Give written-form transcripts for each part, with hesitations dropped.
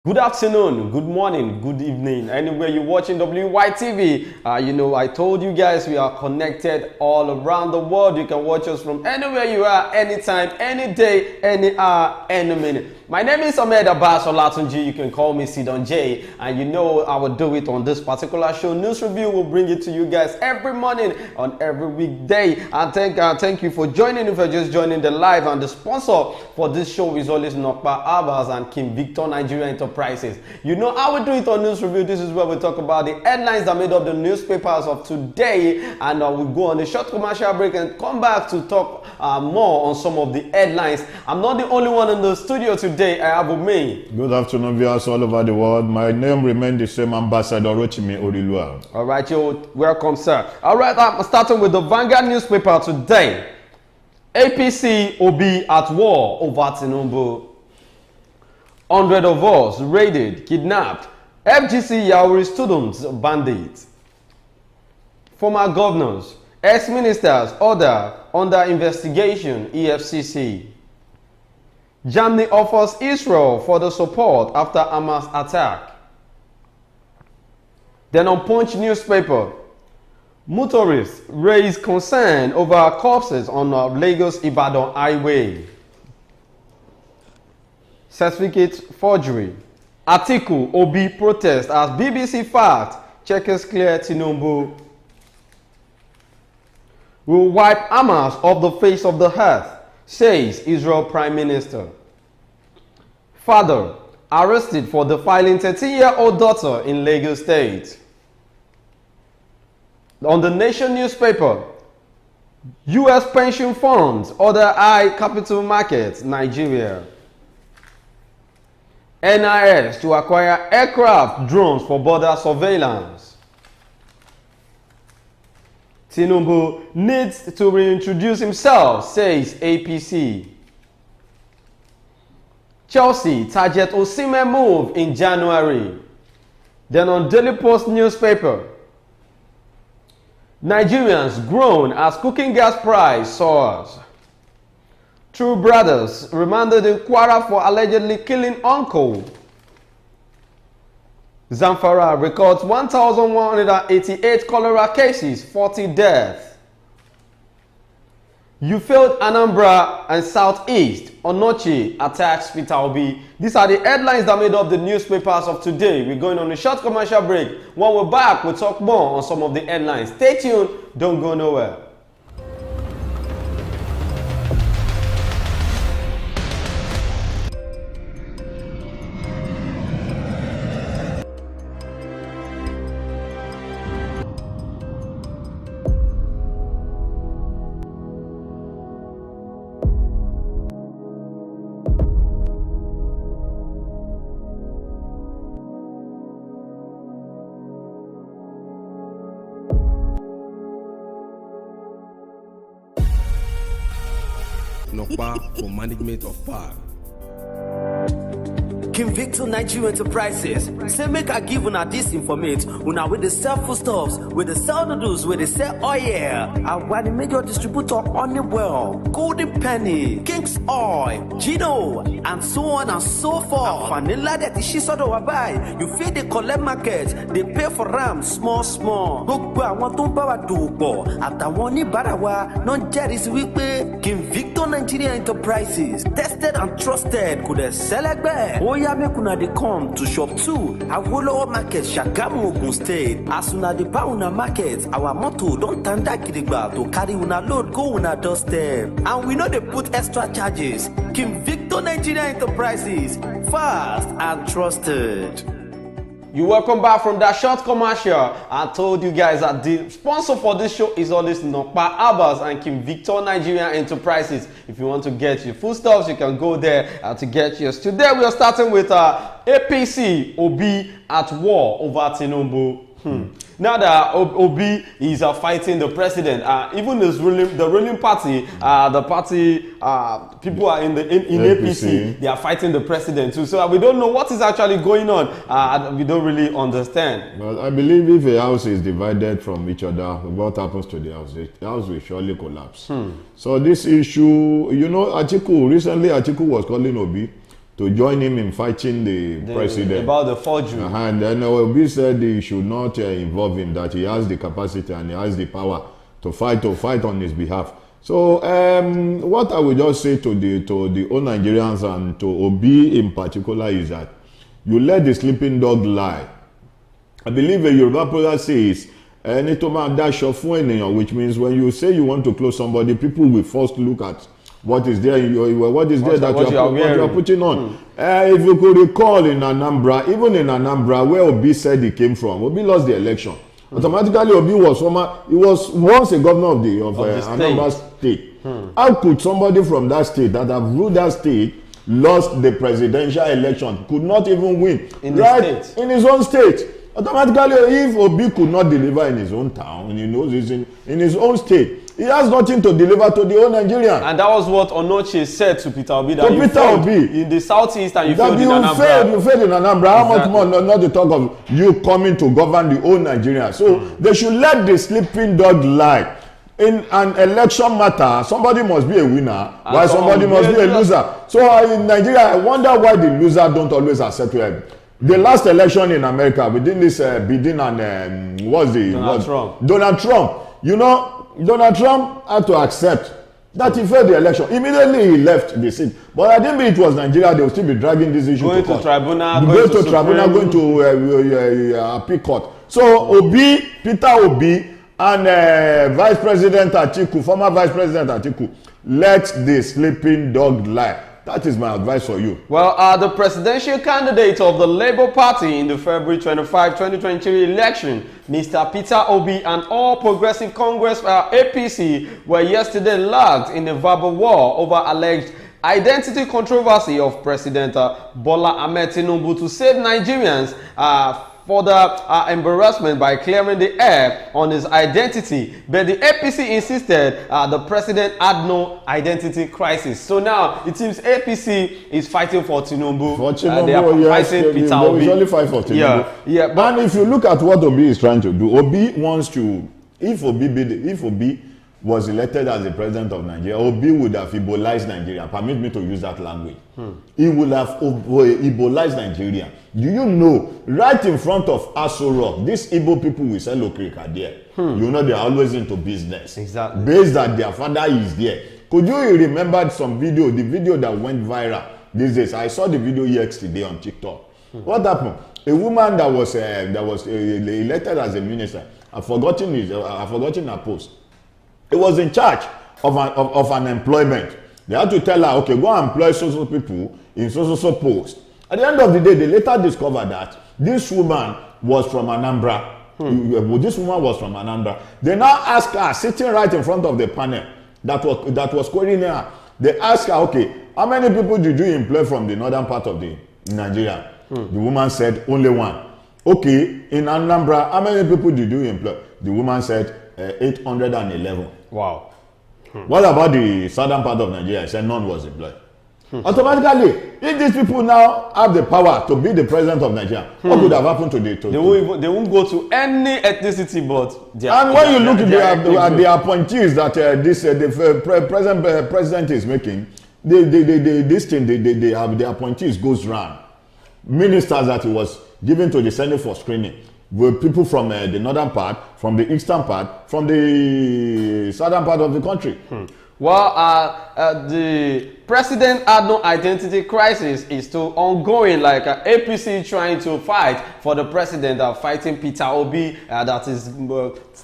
Good afternoon, good morning, good evening, anywhere you're watching WYTV. I told you guys we are connected all around the world. You can watch us from anywhere you are, anytime, any day, any hour, any minute. My name is Ahmed Abbas Olatunji. You can call me Sidon J. And you know I will do it on this particular show. News Review will bring it to you guys every morning on every weekday. And thank you for joining. If you're just joining the live, and the sponsor for this show is always Nokpa Abbas and Kim Victor Nigeria Enterprises. You know how we do it on News Review. This is where we talk about the headlines that made up the newspapers of today. And we'll go on a short commercial break and come back to talk more on some of the headlines. I'm not the only one in the studio today. I have with me. Good afternoon, viewers all over the world. My name remains the same, Ambassador Rochimi Orilua. All right, you welcome, sir. All right, I'm starting with the Vanguard newspaper today. APC will be at war over Tinubu. 100 of us raided, kidnapped. FGC Yauri students bandits. Former governors, ex-ministers under investigation, EFCC. Germany offers Israel further support after Hamas attack. Then on Punch newspaper, motorists raise concern over corpses on Lagos-Ibadan highway. Certificate forgery. Atiku Obi protest as BBC fact checkers clear Tinubu. Will wipe Hamas off the face of the earth, says Israel Prime Minister. Father arrested for defiling 13-year-old daughter in Lagos State. On the Nation newspaper, U.S. pension funds order high capital markets, Nigeria. NIS to acquire aircraft drones for border surveillance. Tinubu needs to reintroduce himself, says APC. Chelsea target Osimhen move in January. Then on Daily Post newspaper, Nigerians groan as cooking gas price soars. Two brothers remanded in Kwara for allegedly killing uncle. Zamfara records 1,188 cholera cases, 40 deaths. You failed Anambra and Southeast. Onochi attacks Peter Obi. These are the headlines that made up the newspapers of today. We're going on a short commercial break. When we're back, we'll talk more on some of the headlines. Stay tuned. Don't go nowhere. Nokpa for management of power. Kim Victor Nigeria Enterprises say make I give una this information. Una with the sell foodstuffs, with the sell noodles, with the sell oil. And one major distributor Honeywell, Golden Penny, King's Oil, Gino, and so on and so forth. And vanilla that she sort of buy. You feed the collect market, they pay for RAM small. Gbogbo àwọn tó ń bá wa dòwò àtàwọn oníbàárà wa náà jẹ́rìí wípé Kim Victor Nigeria Enterprises tested and trusted kò dẹ̀ sẹ́lẹ̀gbẹ́. Oya make una dey come to shop 2 Awolowo Market, Shagamu, Ogun State. As una dey buy una market, our motto don tanda gidigba to carry una load go una doorstep. And we no dey put extra charges. Kim Victor Nigeria Enterprises, fast and trusted. You're welcome back from that short commercial. I told you guys that the sponsor for this show is always Nokpa Abbas and Kim Victor Nigeria Enterprises. If you want to get your foodstuffs, you can go there to get yours. Today we are starting with APC Obi at war over Tinubu. Now that Obi is fighting the president, even the ruling party, the party people are in APC, they are fighting the president too. So we don't know what is actually going on. We don't really understand. But I believe if a house is divided from each other, what happens to the house? The house will surely collapse. So this issue, you know, recently Atiku was calling Obi to join him in fighting the president. About the forgery. And then Obi said he should not involve him, that he has the capacity and he has the power to fight on his behalf. So what I would just say to the all Nigerians and to Obi in particular is that you let the sleeping dog lie. I believe a Yoruba proverb says, which means when you say you want to close somebody, people will first look at what is there that you are putting on. If you could recall in Anambra, even in Anambra, where Obi said he came from, Obi lost the election. Automatically, Obi was once a governor of Anambra State. How could somebody from that state that have ruled that state, lost the presidential election, could not even win in his own state? Automatically, if Obi could not deliver in his own town, he knows he's in his own state, he has nothing to deliver to the whole Nigerian. And that was what Onoche said to Peter Obi. That you failed in the southeast and you failed in Anambra. You failed in Anambra. How much more not to talk of you coming to govern the whole Nigeria? So they should let the sleeping dog lie. In an election matter, somebody must be a winner, while somebody must be a loser. So in Nigeria, I wonder why the loser don't always accept it. The last election in America, within this Biden and Donald Trump. You know, Donald Trump had to accept that he failed the election. Immediately he left the seat. But I didn't mean it was Nigeria. They will still be dragging this issue going to tribunal, going to tribunal, going to appeal court. So Peter Obi and Vice President Atiku, former Vice President Atiku, let the sleeping dog lie. That is my advice for you. Well, the presidential candidate of the Labour Party in the February 25, 2023 election, Mr. Peter Obi and All Progressive Congress APC were yesterday locked in a verbal war over alleged identity controversy of President Bola Ahmed Tinubu to save Nigerians for the embarrassment by clearing the air on his identity. But the APC insisted the president had no identity crisis. So now it seems APC is fighting for Tinubu. They are fighting Peter Obi. They usually fight for Tinubu. Yeah. But if you look at what Obi is trying to do, Obi wants to, if Obi was elected as the president of Nigeria, Obi would have Ibolized Nigeria. Permit me to use that language. He would have Ibolized Nigeria. Do you know, right in front of Aso Rock, these Igbo people will sell okrika there. You know, they are always into business. Exactly. Based that their father is there. Could you remember some video, the video that went viral these days? I saw the video yesterday on TikTok. What happened? A woman that was elected as a minister, I've forgotten her post. It was in charge of an employment. They had to tell her, okay, go and employ so people in so post. At the end of the day, they later discovered that this woman was from Anambra. This woman was from Anambra. They now ask her, sitting right in front of the panel that was querying her, they ask her, okay, how many people did you employ from the northern part of the Nigeria? The woman said, only one. Okay, in Anambra, how many people did you employ? The woman said, 811. Wow. What about the southern part of Nigeria? I said none was employed. Automatically, if these people now have the power to be the president of Nigeria, what could have happened to the they won't go to any ethnicity but and when you look at the appointees that the president is making, the appointees goes round. Ministers that he was given to the Senate for screening were people from the northern part, from the eastern part, from the southern part of the country. Well, the president had no identity crisis is still ongoing, like APC trying to fight for the president, fighting Peter Obi, that is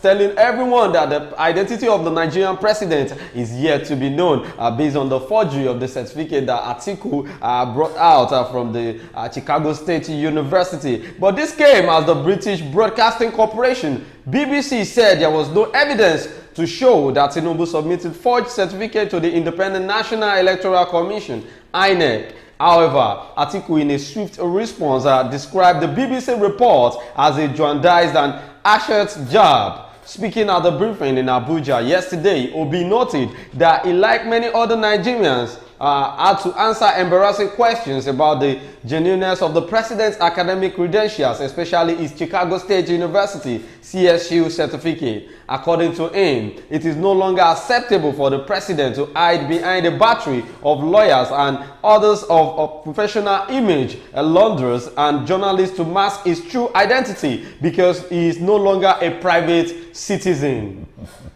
telling everyone that the identity of the Nigerian president is yet to be known, based on the forgery of the certificate that Atiku brought out from the Chicago State University. But this came as the British Broadcasting Corporation, BBC, said there was no evidence to show that Tinubu submitted forged certificate to the Independent National Electoral Commission, INEC. However, Atiku, in a swift response, described the BBC report as a jaundiced and asset job. Speaking at the briefing in Abuja yesterday, Obi noted that he, like many other Nigerians, had to answer embarrassing questions about the genuineness of the president's academic credentials, especially his Chicago State University CSU certificate. According to him, it is no longer acceptable for the president to hide behind a battery of lawyers and others of professional image, launderers and journalists to mask his true identity because he is no longer a private citizen.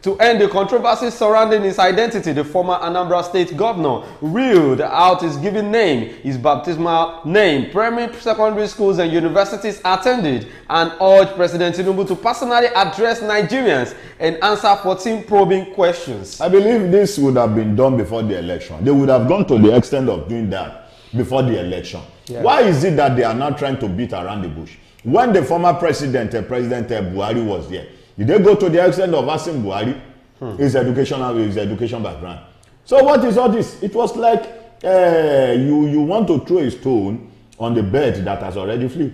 To end the controversy surrounding his identity, the former Anambra State governor reeled out his given name, his baptismal name, primary, secondary schools and universities attended, and urged President Tinubu to personally address Nigerians and answer 14 probing questions. I believe this would have been done before the election. They would have gone to the extent of doing that before the election. Yeah. Why is it that they are not trying to beat around the bush? When the former president, President Buhari was there, did they go to the extent of asking Buhari his education background? So what is all this? It was like you want to throw a stone on the bed that has already flew.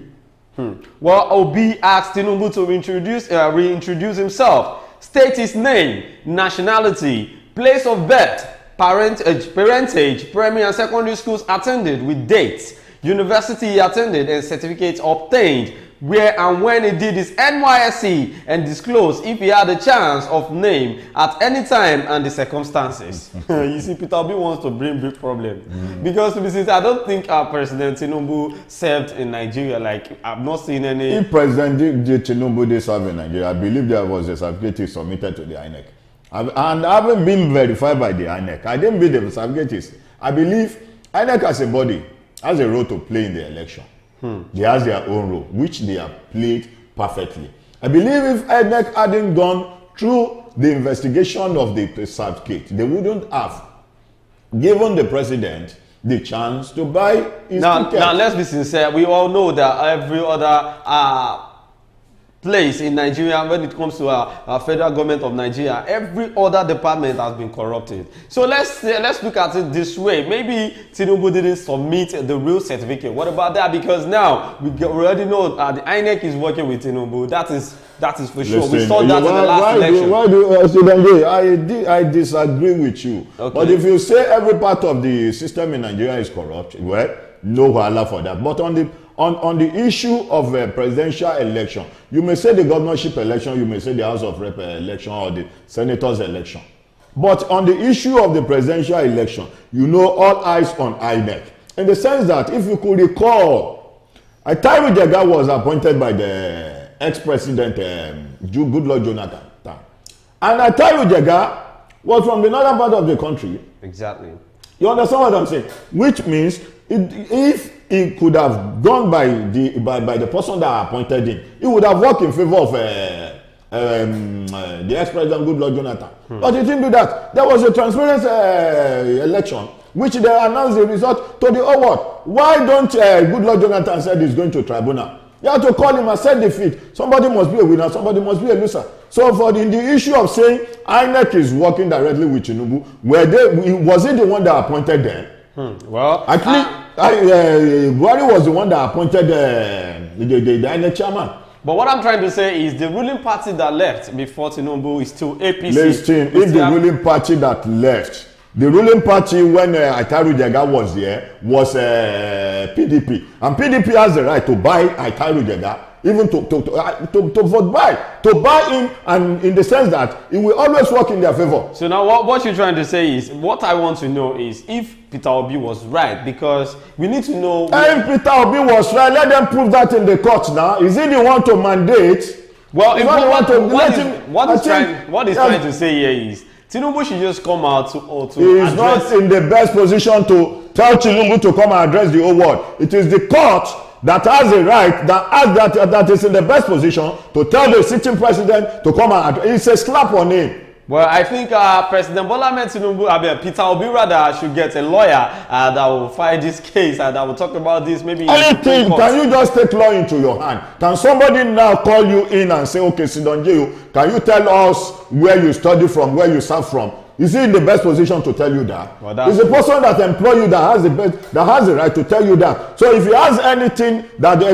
Well, Obi asked Tinubu to reintroduce himself, state his name, nationality, place of birth, parentage, primary and secondary schools attended with dates, university he attended and certificates obtained, where and when he did his NYSC, and disclose if he had a chance of name at any time and the circumstances. You see, Peter Obi wants to bring big problem. Because to be sincere, I don't think our President Tinubu served in Nigeria. Like, I've not seen any... If President Tinubu did serve in Nigeria, I believe there was a certificate submitted to the INEC. And I haven't been verified by the INEC. I didn't believe the certificate. I believe INEC as a body has a role to play in the election. They have their own role, which they have played perfectly. I believe if INEC hadn't gone through the investigation of the certificate, they wouldn't have given the president the chance to buy his ticket. Now, let's be sincere. We all know that every other place in Nigeria, when it comes to our federal government of Nigeria, every other department has been corrupted. So let's look at it this way. Maybe Tinubu didn't submit the real certificate. What about that? Because now we already know the INEC is working with Tinubu. That is for sure. Listen, we saw that in the last election. I disagree with you. Okay. But if you say every part of the system in Nigeria is corrupt, well, no wahala for that. But on the issue of a presidential election, you may say the governorship election, you may say the House of Rep election or the Senators election. But on the issue of the presidential election, you know, all eyes on INEC. In the sense that, if you could recall, Atairu Jega was appointed by the ex-president Goodluck Jonathan. And Atairu Jega was from the northern part of the country. Exactly. You understand what I'm saying? Which means, if he could have gone by the person that appointed him, he would have worked in favor of the ex-president Goodluck Jonathan. But he didn't do that. There was a transparent election, which they announced the result to the award. Why don't Goodluck Jonathan said he's going to tribunal? You have to call him and set defeat. Somebody must be a winner, somebody must be a loser. So for the issue of saying INEC is working directly with Tinubu, was he the one that appointed them? Well, actually, Buhari was the one that appointed the INEC chairman. But what I'm trying to say is the ruling party that left before Tinubu is still APC. Listen, if the ruling party that left, the ruling party when Atairu Jega was there was PDP. And PDP has the right to buy Atairu Jega, even to vote buy him, and in the sense that he will always work in their favor. So now what you're trying to say is, what I want to know is if Peter Obi was right, because we need to know... If Peter Obi was right, let them prove that in the court now. Is he the one to mandate? Well, what he's trying to say here is, Tinubu should just come out to he is not in the best position to tell Tinubu to come and address the whole world. It is the court that has a right, that is in the best position to tell the sitting president to come and address. It's a slap on him. Well, I think President Bola Ahmed Tinubu, Peter Obi rather, should get a lawyer that will file this case and that will talk about this maybe. Anything, can you just take law into your hand? Can somebody now call you in and say, okay, Sidonjeyo, can you tell us where you study from, where you serve from? Is he in the best position to tell you that? Well, that's it's the person that employ you that has the right to tell you that. So if he has anything about the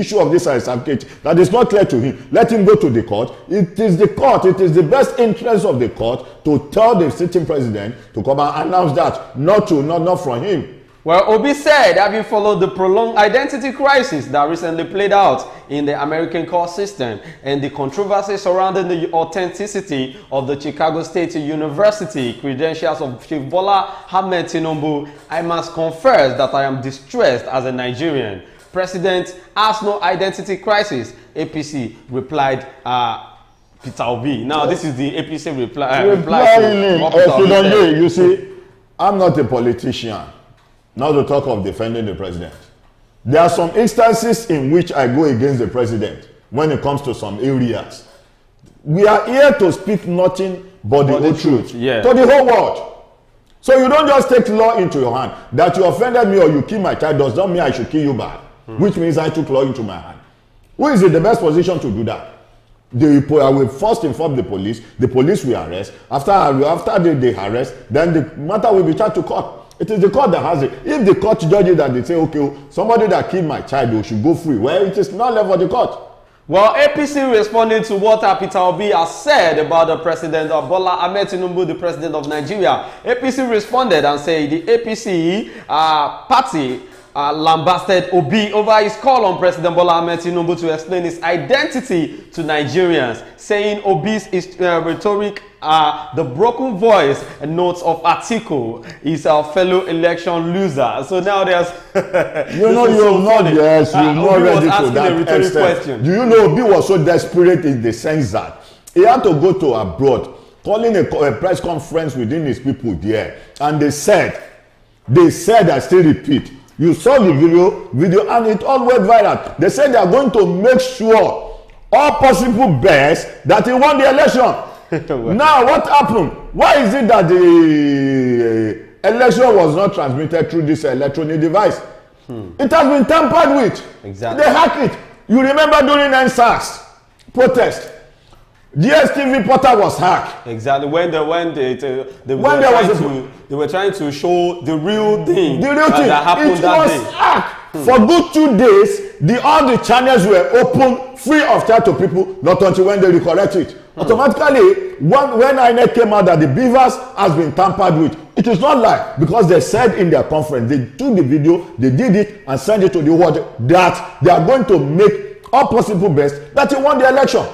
issue of this certificate that is not clear to him, let him go to the court. It is the court, it is the best interest of the court to tell the sitting president to come and announce that, not from him. Well, Obi said, having followed the prolonged identity crisis that recently played out in the American court system and the controversy surrounding the authenticity of the Chicago State University credentials of Chief Bola Ahmed Tinubu, I must confess that I am distressed as a Nigerian. President has no identity crisis, APC replied Peter Obi. Now, this is the APC reply. You see, I'm not a politician. Not to talk of defending the president. There are some instances in which I go against the president when it comes to some areas. We are here to speak nothing but the whole truth to the whole world. So you don't just take law into your hand. That you offended me or you kill my child does not mean I should kill you back. Which means I took law into my hand. Who is in the best position to do that? I will first inform the police will arrest. After they arrest, then the matter will be charged to court. It is the court that has it. If the court judges that they say, okay, somebody that killed my child should go free, well, it is not left for the court. Well, APC responding to what Peter Obi has said about the president of Bola Ahmed Tinubu, the president of Nigeria. APC responded and said the APC party lambasted Obi over his call on President Bola Ahmed Tinubu to explain his identity to Nigerians, saying Obi's rhetoric the broken voice and notes of Atiku is our fellow election loser. So now there's you're not ready to that extent. Do you know Obi was so desperate in the sense that he had to go to abroad, calling a press conference within his people there, and they said, I still repeat, you saw the video and it all went viral. They said they are going to make sure all possible best that he won the election. Now what happened? Why is it that the election was not transmitted through this electronic device? It has been tampered with. Exactly. They hacked it. You remember during NSAS protest, DSTV portal was hacked. Exactly. When they were trying to show the real thing. The real thing. That happened that day. Hacked. For good 2 days, all the channels were open free of charge to people, not until when they recorrect it. Automatically, when INEC came out that the beavers has been tampered with, it is not like, because they said in their conference, they took the video, they did it and sent it to the world that they are going to make all possible best that he won the election.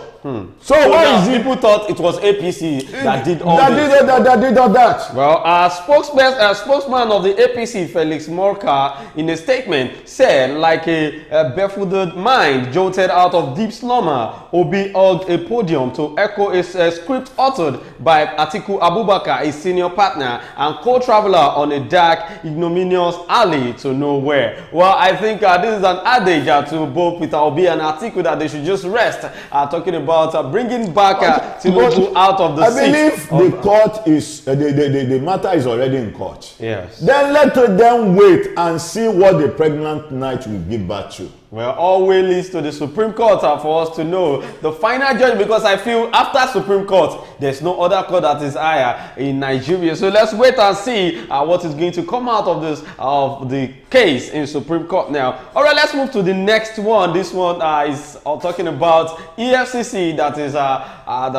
So why is it people thought it was APC that did all this? That did all that? Well, a spokesman of the APC, Felix Morka, in a statement said, like a befuddled mind jolted out of deep slumber, Obi hugged a podium to echo a script uttered by Atiku Abubakar, his senior partner and co-traveler on a dark, ignominious alley to nowhere. Well, I think this is an adage to both Peter Obi and Atiku that they should just rest. Talking about bringing back Tinubu out of the seat. I believe the court is the matter is already in court. Yes. Then let them wait and see what the pregnant knight will give birth to. Well, all way leads to the Supreme Court for us to know the final judge, because I feel after Supreme Court, there's no other court that is higher in Nigeria. So let's wait and see what is going to come out of this of the case in Supreme Court now. All right, let's move to the next one. This one is talking about EFCC that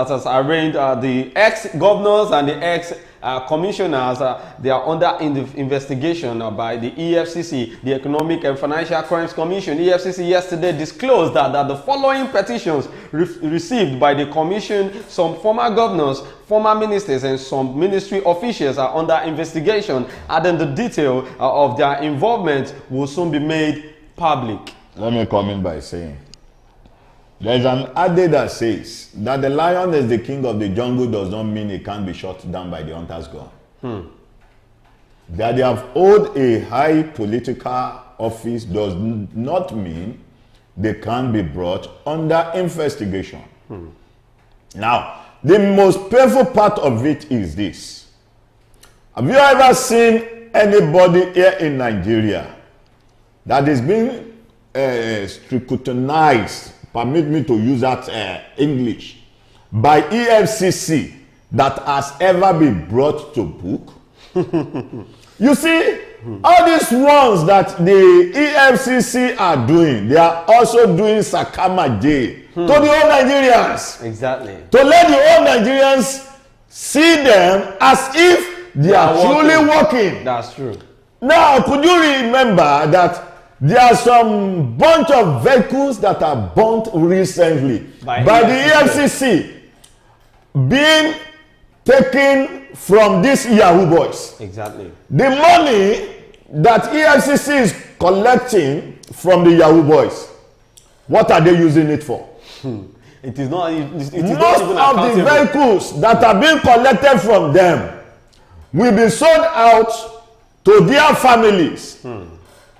has arraigned the ex-governors and the ex-commissioners. They are under investigation by the EFCC, the Economic and Financial Crimes Commission. EFCC yesterday disclosed that the following petitions received by the commission: some former governors, former ministers, and some ministry officials are under investigation, adding the detail of their involvement will soon be made public. Let me come in by saying, there's an adage that says that the lion is the king of the jungle does not mean it can't be shot down by the hunter's gun. That they have held a high political office does not mean they can be brought under investigation. Now, the most painful part of it is this. Have you ever seen anybody here in Nigeria that is being scrutinized, permit me to use that English, by EFCC that has ever been brought to book? You see, all these ones that the EFCC are doing, they are also doing sakamaje to the whole Nigerians. Exactly. To let the whole Nigerians see them as if they are truly working. That's true. Now, could you remember that there are some bunch of vehicles that are burnt recently by the EFCC being taken from these Yahoo boys? Exactly. The money that EFCC is collecting from the Yahoo boys, what are they using it for? It is not. It is Most not even of the vehicles that are being collected from them will be sold out to their families.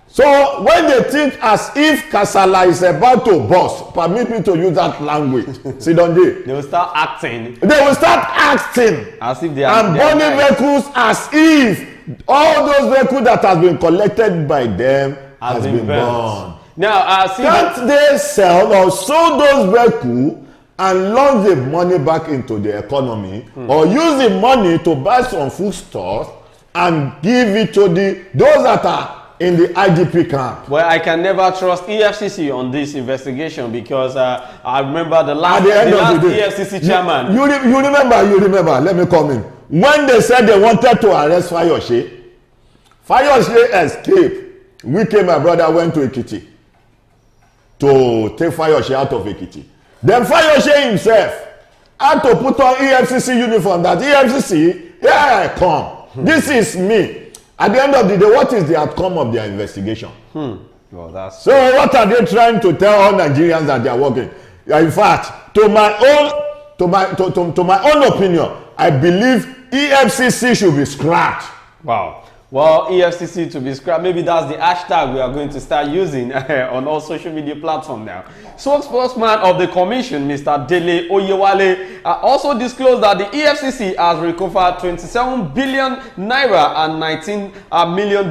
So when they think as if Kasala is about to burst, permit me to use that language, they will start acting. They will start acting as if they are, and burning vehicles as if all those vehicles that has been collected by them has been burned. Now, can't they sell or sold those vehicles and launch the money back into the economy, or use the money to buy some foodstuffs and give it to those that are in the IDP camp? Well, I can never trust EFCC on this investigation because I remember the last EFCC chairman. You remember, let me come in. When they said they wanted to arrest Fayose escaped. Wike, my brother, went to Ekiti to take Fayose out of Ekiti. Then Fayose himself had to put on EFCC uniform that EFCC, here I come. This is me. At the end of the day, what is the outcome of their investigation? Well, that's so what are they trying to tell all Nigerians that they are working? In fact, to my own opinion, I believe EFCC should be scrapped. Wow. Well, EFCC to be scrapped. Maybe that's the hashtag we are going to start using on all social media platforms now. Spokesman of the commission, Mr. Dele Oyewale, also disclosed that the EFCC has recovered 27 billion naira and $19 million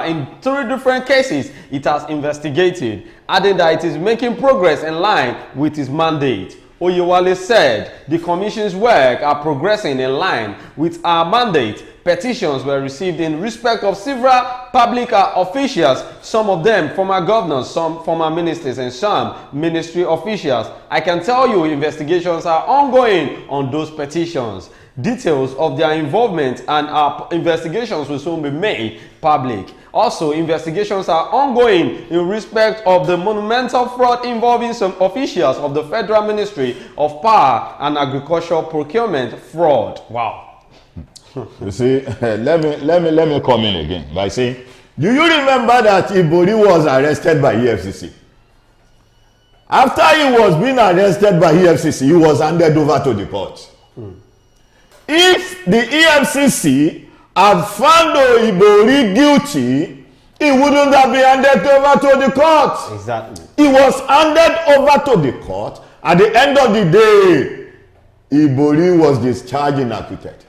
in 3 different cases it has investigated, adding that it is making progress in line with its mandate. Oyewale said the commission's work are progressing in line with our mandate. Petitions were received in respect of several public officials, some of them former governors, some former ministers, and some ministry officials. I can tell you investigations are ongoing on those petitions. Details of their involvement and our investigations will soon be made public. Also, investigations are ongoing in respect of the monumental fraud involving some officials of the Federal Ministry of Power and Agricultural Procurement fraud. Wow. You see, let me come in again by saying, do you remember that Ibori was arrested by EFCC? After he was being arrested by EFCC, he was handed over to the court. If the EFCC had found Ibori guilty, he wouldn't have been handed over to the court. Exactly. He was handed over to the court. At the end of the day, Ibori was discharged and acquitted.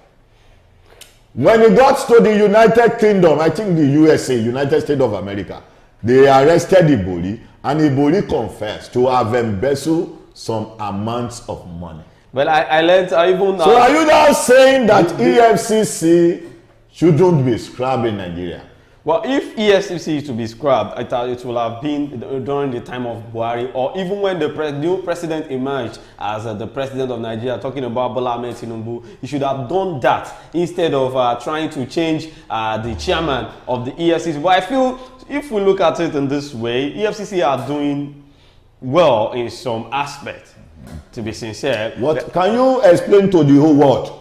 When he got to the United Kingdom, I think the USA, United States of America, they arrested Ibori, and Ibori confessed to have embezzled some amounts of money. Well, I learned even... So are you now saying that EFCC shouldn't be scrubbed in Nigeria? Well, if EFCC is to be scrubbed, it will have been during the time of Buhari, or even when the new president emerged as the president of Nigeria, talking about Bola Ahmed Tinubu. He should have done that instead of trying to change the chairman of the EFCC. But I feel if we look at it in this way, EFCC are doing well in some aspects, to be sincere. What can you explain to the whole world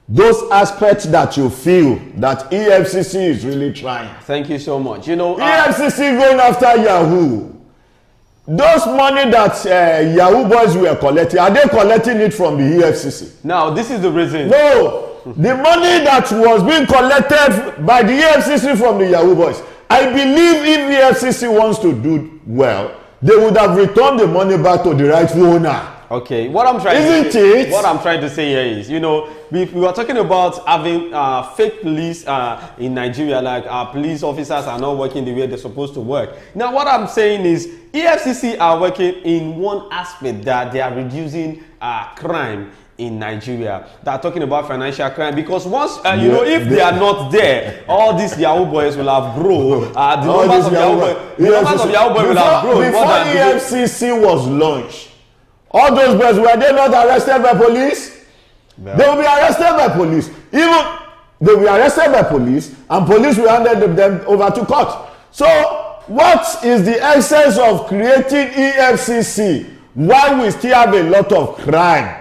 those aspects that you feel that EFCC is really trying? Thank you so much. You know, EFCC going after Yahoo. Those money that Yahoo boys were collecting, are they collecting it from the EFCC? Now, this is the reason. No, the money that was being collected by the EFCC from the Yahoo boys, I believe if EFCC wants to do well, they would have returned the money back to the rightful owner. Okay, what I'm trying to say here is, you know, we were talking about having fake police in Nigeria, like our police officers are not working the way they're supposed to work. Now, what I'm saying is, EFCC are working in one aspect, that they are reducing crime in Nigeria. They're talking about financial crime, because once you know, if they are not there, all these Yahoo boys will have grown. The numbers of Yahoo boys will have grown. Before EFCC was launched, all those boys, were they not arrested by police? No. They will be arrested by police. Even they will be arrested by police, and police will hand them over to court. So, what is the essence of creating EFCC while we still have a lot of crime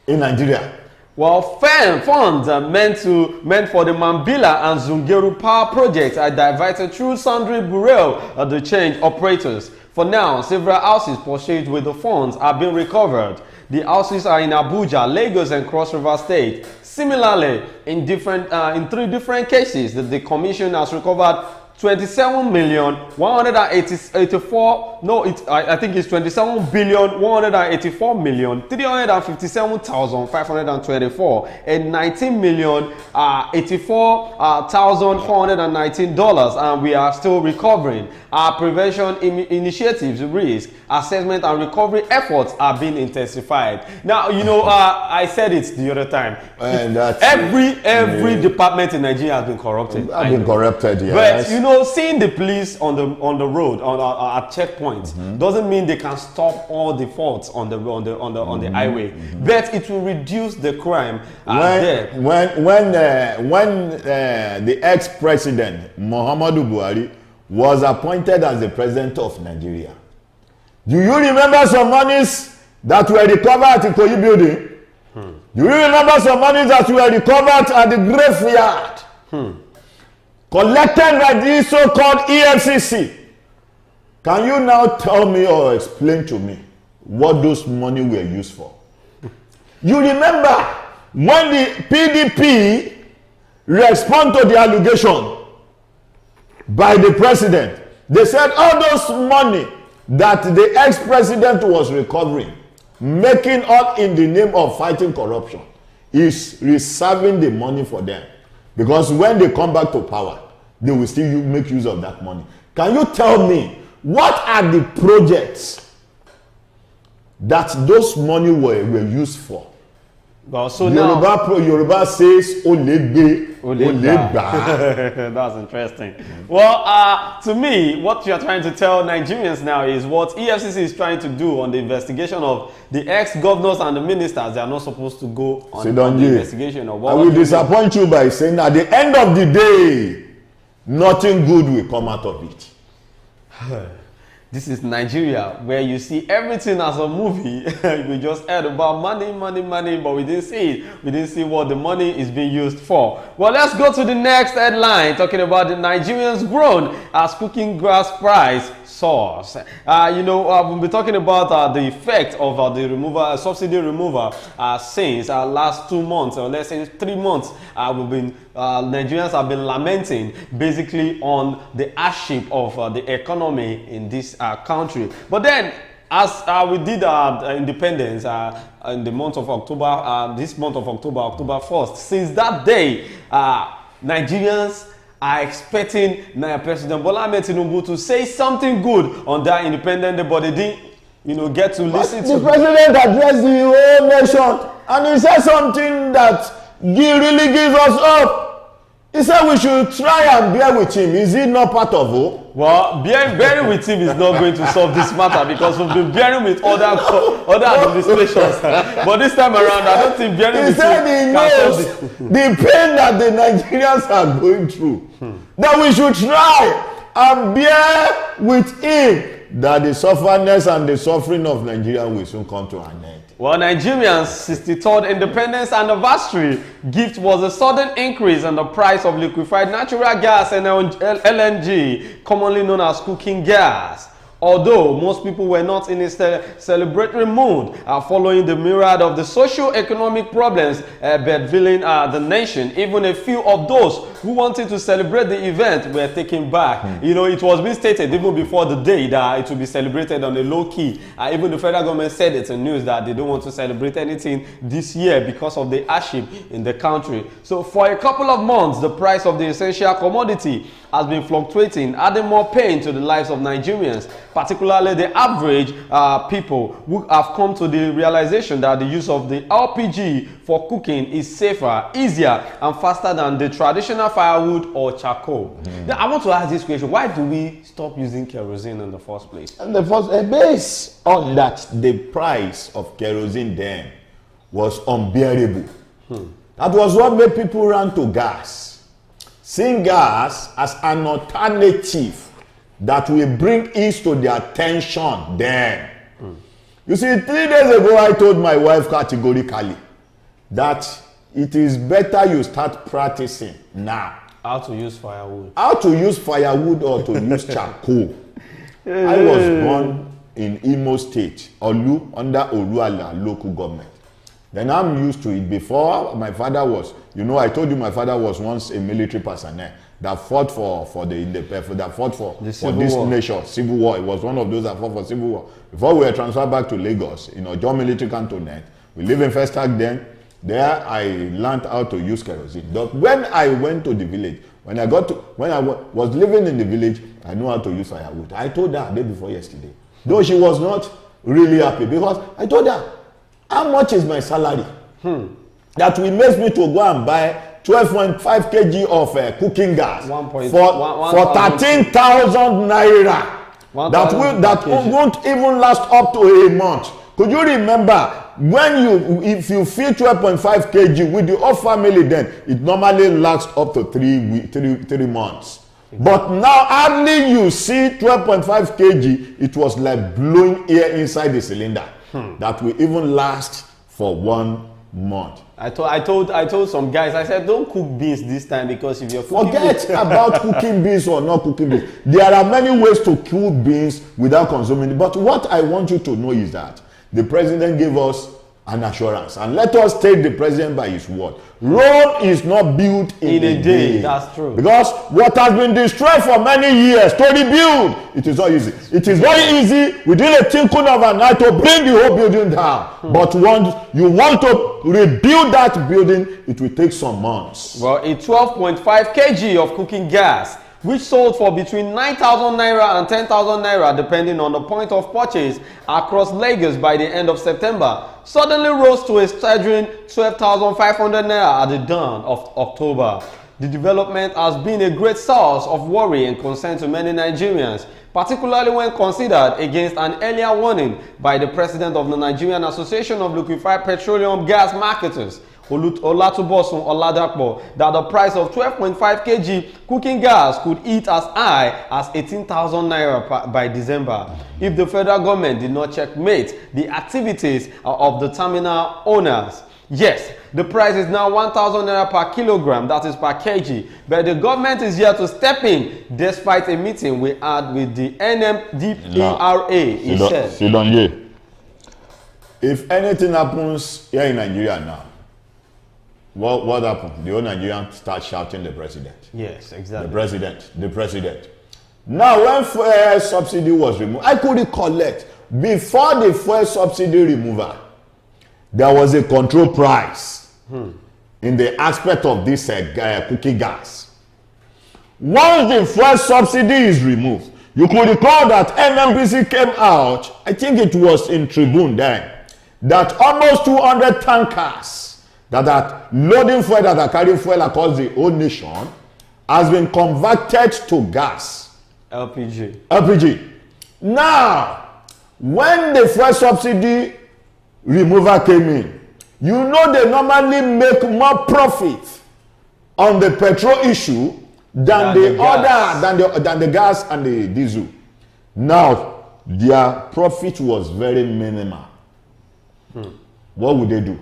in Nigeria? Well, funds meant for the Mambila and Zungeru power projects are diverted through sundry bureau of the change operators. For now, several houses purchased with the funds are being recovered. The houses are in Abuja, Lagos, and Cross River State. Similarly, in 3 different cases, the commission has recovered 27,184,357,524 and $19,084,419, and we are still recovering. Our prevention initiatives, risk assessment, and recovery efforts are being intensified. Now, you know, I said it the other time. And every department in Nigeria has been corrupted. I've been corrupted, yes. But you know, seeing the police on the road at checkpoints doesn't mean they can stop all the faults on the highway. But it will reduce the crime. When the ex-president Muhammadu Buhari was appointed as the president of Nigeria, do you remember some monies that were recovered at the Ikoyi building? Do you remember some monies that were recovered at the graveyard? Collected by the so-called EFCC. Can you now tell me or explain to me what those money were used for? You remember when the PDP responded to the allegation by the president, they said all those money that the ex-president was recovering, making all in the name of fighting corruption, is reserving the money for them. Because when they come back to power, they will still make use of that money. Can you tell me what are the projects that those money were used for? Well, so now Yoruba says olegbe. That's interesting. Well, to me, what you are trying to tell Nigerians now is what EFCC is trying to do on the investigation of the ex-governors and the ministers. They are not supposed to go on the investigation of what. I will disappoint you by saying at the end of the day, nothing good will come out of it. This is Nigeria, where you see everything as a movie. We just heard about money, but we didn't see it. We didn't see what the money is being used for. Well, let's go to the next headline, talking about the Nigerians grown as cooking gas price soars. We'll be talking about the effect of the removal, subsidy removal since last 2 months, or let's say 3 months. Nigerians have been lamenting basically on the hardship of the economy in this country. But then, as we did our independence in the month of October, this month of October 1st, since that day, Nigerians are expecting President Bola Ahmed Tinubu to say something good on that independent day, but they didn't, get to listen to. The president addressed the whole nation, and he said something that really gives us hope. He said we should try and bear with him. Is he not part of hope? Well, bearing with him is not going to solve this matter, because we've been bearing with other administrations. But this time around, I don't think bearing with him can solve this. The pain that the Nigerians are going through, that we should try and bear with him, that the sufferness and the suffering of Nigeria will soon come to an end. Well, Nigerians' 63rd independence anniversary gift was a sudden increase in the price of liquefied natural gas and LNG, commonly known as cooking gas. Although most people were not in a celebratory mood following the myriad of the socio-economic problems bedeviling the nation, even a few of those who wanted to celebrate the event were taken back. You know, it was being stated even before the day that it will be celebrated on a low key. Even the federal government said it's in news that they don't want to celebrate anything this year because of the hardship in the country. So for a couple of months, the price of the essential commodity has been fluctuating, adding more pain to the lives of Nigerians, particularly the average people who have come to the realization that the use of the LPG for cooking is safer, easier, and faster than the traditional firewood or charcoal. Now, I want to ask this question: why do we stop using kerosene in the first place? And the first, based on that, the price of kerosene then was unbearable. That was what made people run to gas. Seeing gas as an alternative that will bring ease to their attention then. You see, 3 days ago, I told my wife categorically that it is better you start practicing now. How to use firewood. How to use firewood or to use charcoal. I was born in Imo State, Olu, under Oruala local government. Then I'm used to it. Before, my father was, you know, I told you my father was once a military personnel that fought for this nation, civil war. It was one of those that fought for civil war. Before we were transferred back to Lagos, in Ojo military cantonment, we live in Festac then. There I learned how to use kerosene. But when I went to the village, when I was living in the village, I knew how to use firewood. I told her the day before yesterday, though she was not really happy, because I told her, how much is my salary? That will make me to go and buy 12.5 kg of cooking gas for 13,000 naira. That won't even last up to a month. Could you remember when if you feed 12.5 kg with the whole family, then it normally lasts up to 3 months. But now hardly you see 12.5 kg, it was like blowing air inside the cylinder. That will even last for 1 month. I told some guys, I said, don't cook beans this time, because if you're cooking forget about cooking beans or not cooking beans. There are many ways to cook beans without consuming it. But what I want you to know is that the president gave us an assurance, and let us take the president by his word. Rome is not built in a day. That's true. Because what has been destroyed for many years to rebuild, it is not easy. It is very easy within a twinkling of an eye to bring the whole building down. But once you want to rebuild that building, it will take some months. Well, a 12.5 kg of cooking gas, which sold for between 9,000 naira and 10,000 naira depending on the point of purchase across Lagos by the end of September, suddenly rose to a staggering 12,500 naira at the dawn of October. The development has been a great source of worry and concern to many Nigerians, particularly when considered against an earlier warning by the president of the Nigerian Association of Liquefied Petroleum Gas Marketers, Olatubosun Oladapo, that the price of 12.5 kg cooking gas could hit as high as 18,000 naira by December if the federal government did not checkmate the activities of the terminal owners. Yes, the price is now 1,000 naira per kilogram, that is per kg, but the government is here to step in despite a meeting we had with the NMDPRA. He said, if anything happens here in Nigeria now, what happened? The whole Nigerians start shouting the president. Yes, exactly. The president. Now, when fuel subsidy was removed, I could recollect, before the fuel subsidy removal, there was a control price in the aspect of this cooking gas. Once the fuel subsidy is removed, you could recall that NMBC came out, I think it was in Tribune then, that almost 200 tankers that are loading fuel, that are carrying fuel across the whole nation, has been converted to gas. LPG. Now, when the fuel subsidy removal came in, you know they normally make more profit on the petrol issue than the gas and the diesel. Now, their profit was very minimal. What would they do?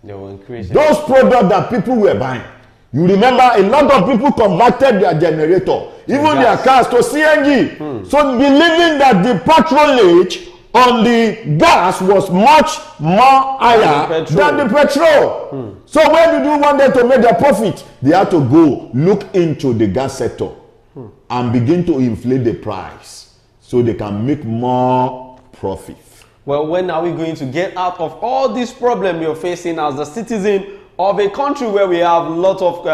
They will increase those products that people were buying. You remember a lot of people converted their generator, even their cars, to CNG. So believing that the patronage on the gas was much more higher than the petrol. So where did you want them to make their profit? They had to go look into the gas sector and begin to inflate the price so they can make more profit. Well, when are we going to get out of all this problem you're facing as a citizen of a country where we have a lot of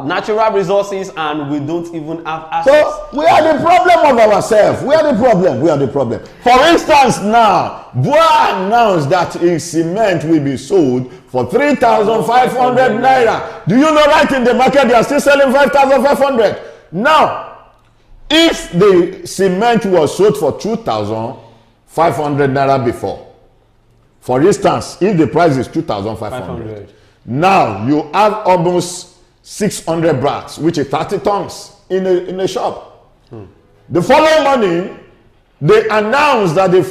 natural resources and we don't even have access? So we are the problem of ourselves. We are the problem. We are the problem. For instance, now, Bua announced that his cement will be sold for 3,500 naira. Do you know right in the market they are still selling 5,500? Now, if the cement was sold for 2,500 naira before, for instance, if the price is 2,500, now you have almost 600 bags, which is 30 tons in a shop. The following morning, they announced that the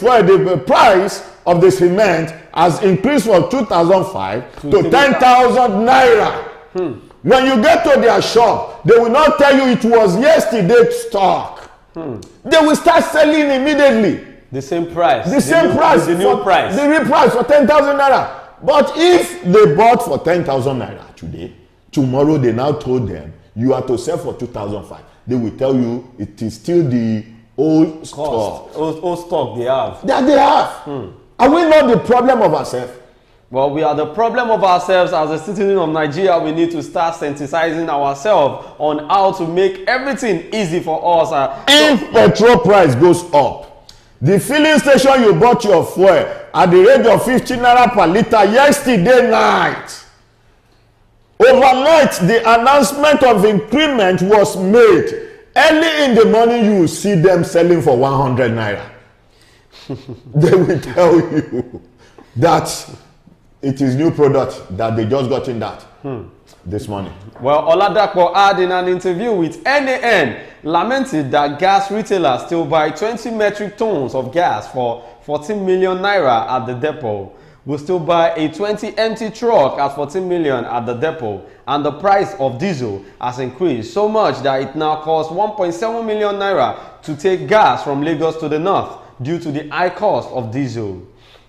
price of the cement has increased from 2,500 to 10,000 naira. When you get to their shop, they will not tell you it was yesterday's stock. They will start selling immediately. The same price. The same price. The new price. The real price for 10,000 naira. But if they bought for 10,000 naira today, tomorrow they now told them you are to sell for 2,500. They will tell you it is still the old stock. Old stock they have. That they have. Are we not the problem of ourselves? Well, we are the problem of ourselves as a citizen of Nigeria. We need to start sensitizing ourselves on how to make everything easy for us. If petrol price goes up, the filling station you bought your fuel at the rate of 15 naira per litre yesterday night, overnight the announcement of increment was made. Early in the morning you will see them selling for 100 naira. They will tell you that it is new product that they just got in that this morning. Well, Oladapo had in an interview with NAN lamented that gas retailers still buy 20 metric tons of gas for 14 million naira at the depot. We still buy a 20 empty truck at 14 million at the depot, and the price of diesel has increased so much that it now costs 1.7 million naira to take gas from Lagos to the north due to the high cost of diesel.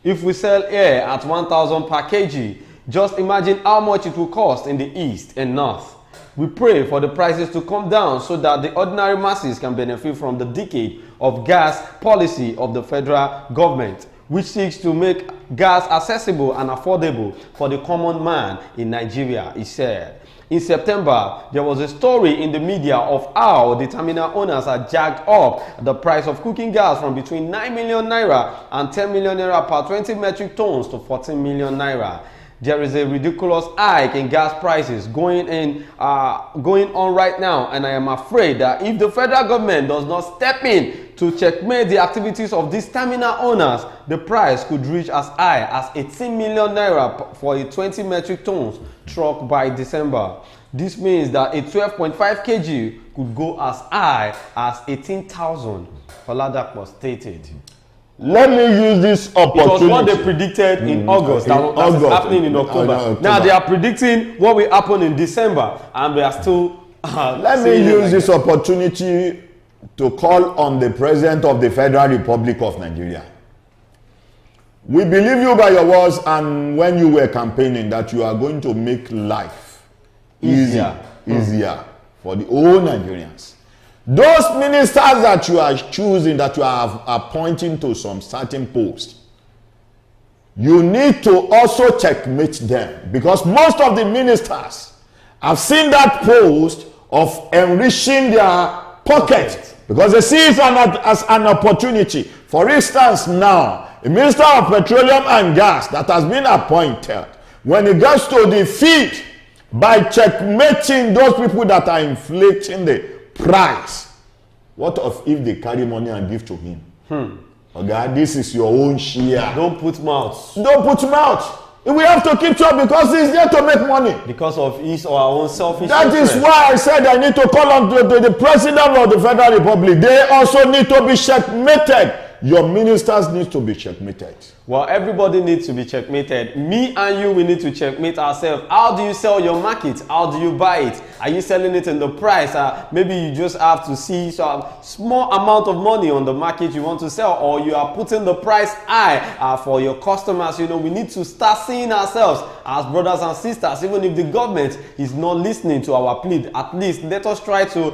If we sell air at 1,000 per kg, just imagine how much it will cost in the east and north. We pray for the prices to come down so that the ordinary masses can benefit from the decade of gas policy of the federal government, which seeks to make gas accessible and affordable for the common man in Nigeria, he said. In September, there was a story in the media of how the terminal owners had jacked up the price of cooking gas from between 9 million naira and 10 million naira per 20 metric tons to 14 million naira. There is a ridiculous hike in gas prices going on right now, and I am afraid that if the federal government does not step in to checkmate the activities of these terminal owners, the price could reach as high as 18 million naira for a 20 metric tons truck by December. This means that a 12.5 kg could go as high as 18,000, Oladapo stated. Let me use this opportunity. It was what they predicted in August. That is happening in October. Now they are predicting what will happen in December, and we are still. Let me use this opportunity to call on the President of the Federal Republic of Nigeria. We believe you by your words, and when you were campaigning, that you are going to make life easier for the whole Nigerians. Those ministers that you are choosing, that you are appointing to some certain post, you need to also checkmate them, because most of the ministers have seen that post of enriching their pocket because they see it as an opportunity. For instance, now a minister of petroleum and gas that has been appointed, when it gets to defeat by checkmating those people that are inflating the price, what if they carry money and give to him? Okay, this is your own share. Don't put mouth. Don't put mouth. We have to keep up because he's there to make money. Because of his or our own selfish That interest. is why I said I need to call on to the President of the Federal Republic. They also need to be checkmated. Your ministers need to be checkmated. Well, everybody needs to be checkmated. Me and you, we need to checkmate ourselves. How do you sell your market? How do you buy it? Are you selling it in the price? Maybe you just have to see some small amount of money on the market you want to sell, or you are putting the price high for your customers. You know, we need to start seeing ourselves as brothers and sisters. Even if the government is not listening to our plea, at least let us try to,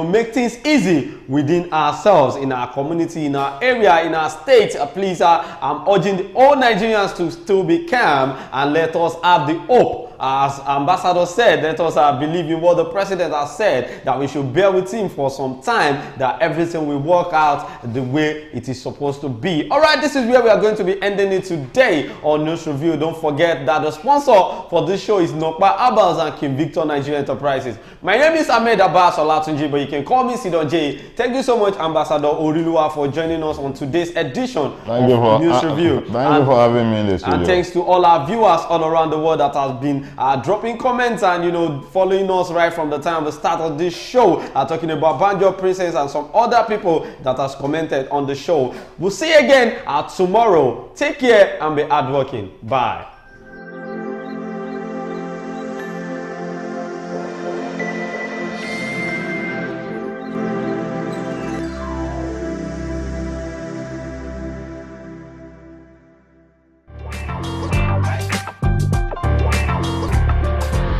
make things easy within ourselves, in our community, in our area, in our state. Please, I'm urging all Nigerians to still be calm and let us have the hope. As Ambassador said, let us believe in what the president has said, that we should bear with him for some time, that everything will work out the way it is supposed to be. All right, this is where we are going to be ending it today on News Review. Don't forget that the sponsor for this show is Nokpa Abals and King Victor Nigeria Enterprises. My name is Ahmed Abbas Olatunji, but you can call me Sidon J. Thank you so much, Ambassador Orilua, for joining us on today's edition of News Review. Thank you for having me in the studio. And thanks to all our viewers all around the world that has been dropping comments and following us right from the time we start of this show, talking about Banjo Princess and some other people that has commented on the show. We'll see you again tomorrow. Take care and be hardworking. Bye.